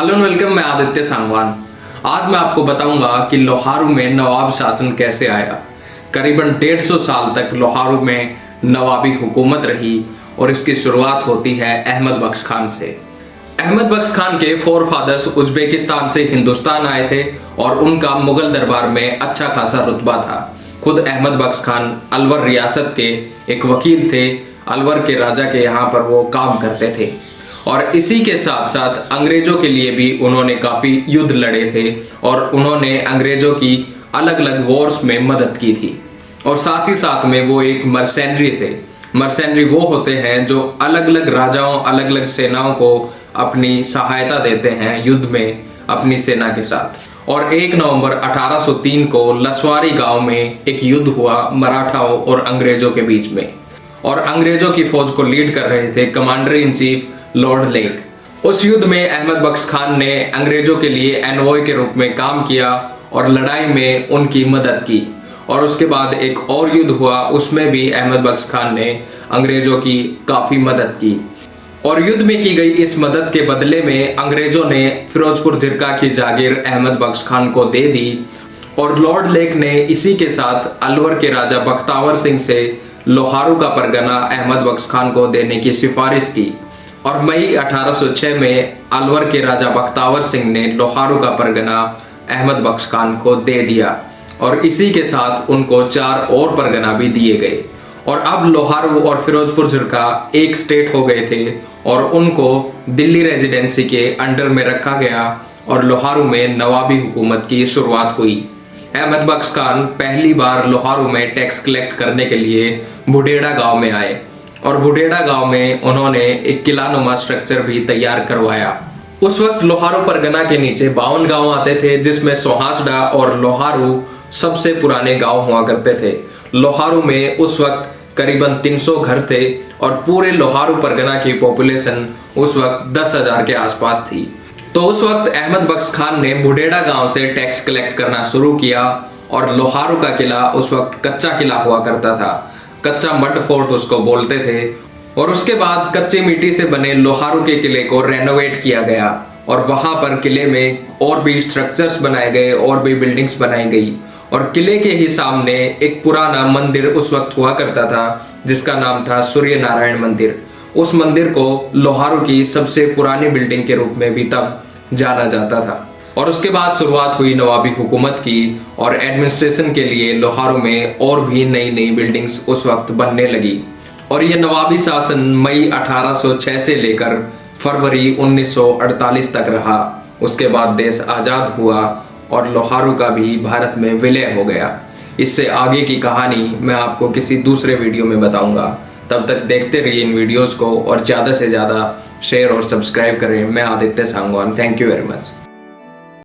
Hello and welcome, मैं आदित्य सांगवान। आज मैं आपको बताऊंगा कि लोहारू में नवाब शासन कैसे आया। करीबन 150 साल तक लोहारू में नवाबी हुकूमत रही और इसकी शुरुआत होती है अहमद बख्श खान से। अहमद बख्श खान के फोर फादर्स उज्बेकिस्तान से हिंदुस्तान आए थे और उनका मुगल दरबार में अच्छा खासा रुतबा था। खुद अहमद बख्श खान अलवर रियासत के एक वकील थे। अलवर के राजा के यहाँ पर वो काम करते थे और इसी के साथ साथ अंग्रेजों के लिए भी उन्होंने काफ़ी युद्ध लड़े थे और उन्होंने अंग्रेजों की अलग अलग वॉर्स में मदद की थी। और साथ ही साथ में वो एक मर्सेंट्री थे। मर्सेंट्री वो होते हैं जो अलग अलग राजाओं, अलग अलग सेनाओं को अपनी सहायता देते हैं युद्ध में अपनी सेना के साथ। और 1 नवंबर 1803 को लसवारी गांव में एक युद्ध हुआ मराठाओं और अंग्रेजों के बीच में, और अंग्रेजों की फौज को लीड कर रहे थे commander in chief Lord lake. उस युद्ध में अहमद बख्श खान ने अंग्रेजों के लिए एनवॉय के रूप में काम किया और लड़ाई में उनकी मदद की। और उसके बाद एक और युद्ध हुआ, उसमें भी अहमद बख्श खान ने अंग्रेजों की काफ़ी मदद की। और युद्ध में की गई इस मदद के बदले में अंग्रेजों ने फिरोजपुर जिरका की जागीर अहमद बख्श खान को दे दी और लॉर्ड लेक ने इसी के साथ अलवर के राजा बख्तावर सिंह से लोहारू का परगना अहमद बख्श खान को देने की सिफारिश की। और मई 1806 में अलवर के राजा बख्तावर सिंह ने लोहारू का परगना अहमद बख्श खान को दे दिया और इसी के साथ उनको 4 और परगना भी दिए गए। और अब लोहारू और फिरोजपुर जिरका एक स्टेट हो गए थे और उनको दिल्ली रेजिडेंसी के अंडर में रखा गया और लोहारू में नवाबी हुकूमत की शुरुआत हुई। अहमद बख्श खान पहली बार लोहारू में टैक्स कलेक्ट करने के लिए बुढेड़ा गांव में आए और बुढेड़ा गांव में उन्होंने एक किलानुमा स्ट्रक्चर भी तैयार करवाया। उस वक्त लोहारू परगना के नीचे 52 गांव आते थे, जिसमें सोहासडा और लोहारू सबसे पुराने गांव हुआ करते थे। लोहारू में उस वक्त करीबन 300 घर थे और पूरे लोहारू परगना की पॉपुलेशन उस वक्त 10,000 के आसपास थी। तो उस वक्त अहमद बख्श खान ने बुढेड़ा गांव से टैक्स कलेक्ट करना शुरू किया और लोहारू का किला उस वक्त कच्चा किला हुआ करता था, कच्चा मड फोर्ट उसको बोलते थे। और उसके बाद कच्ची मिट्टी से बने लोहारू के किले को रेनोवेट किया गया और वहां पर किले में और भी स्ट्रक्चर्स बनाए गए और भी बिल्डिंग्स बनाई गई। और किले के ही सामने एक पुराना मंदिर उस वक्त हुआ करता था जिसका नाम था सूर्य नारायण मंदिर। उस मंदिर को लोहारू की सबसे पुरानी बिल्डिंग के रूप में भी तब जाना जाता था। और उसके बाद शुरुआत हुई नवाबी हुकूमत की और एडमिनिस्ट्रेशन के लिए लोहारू में और भी नई नई बिल्डिंग्स उस वक्त बनने लगी। और ये नवाबी शासन मई 1806 से लेकर फरवरी 1948 तक रहा। उसके बाद देश आज़ाद हुआ और लोहारू का भी भारत में विलय हो गया। इससे आगे की कहानी मैं आपको किसी दूसरे वीडियो में बताऊंगा। तब तक देखते रहिए इन वीडियोज़ को और ज़्यादा से ज़्यादा शेयर और सब्सक्राइब करें। मैं Aditya Sangwan, thank you very much.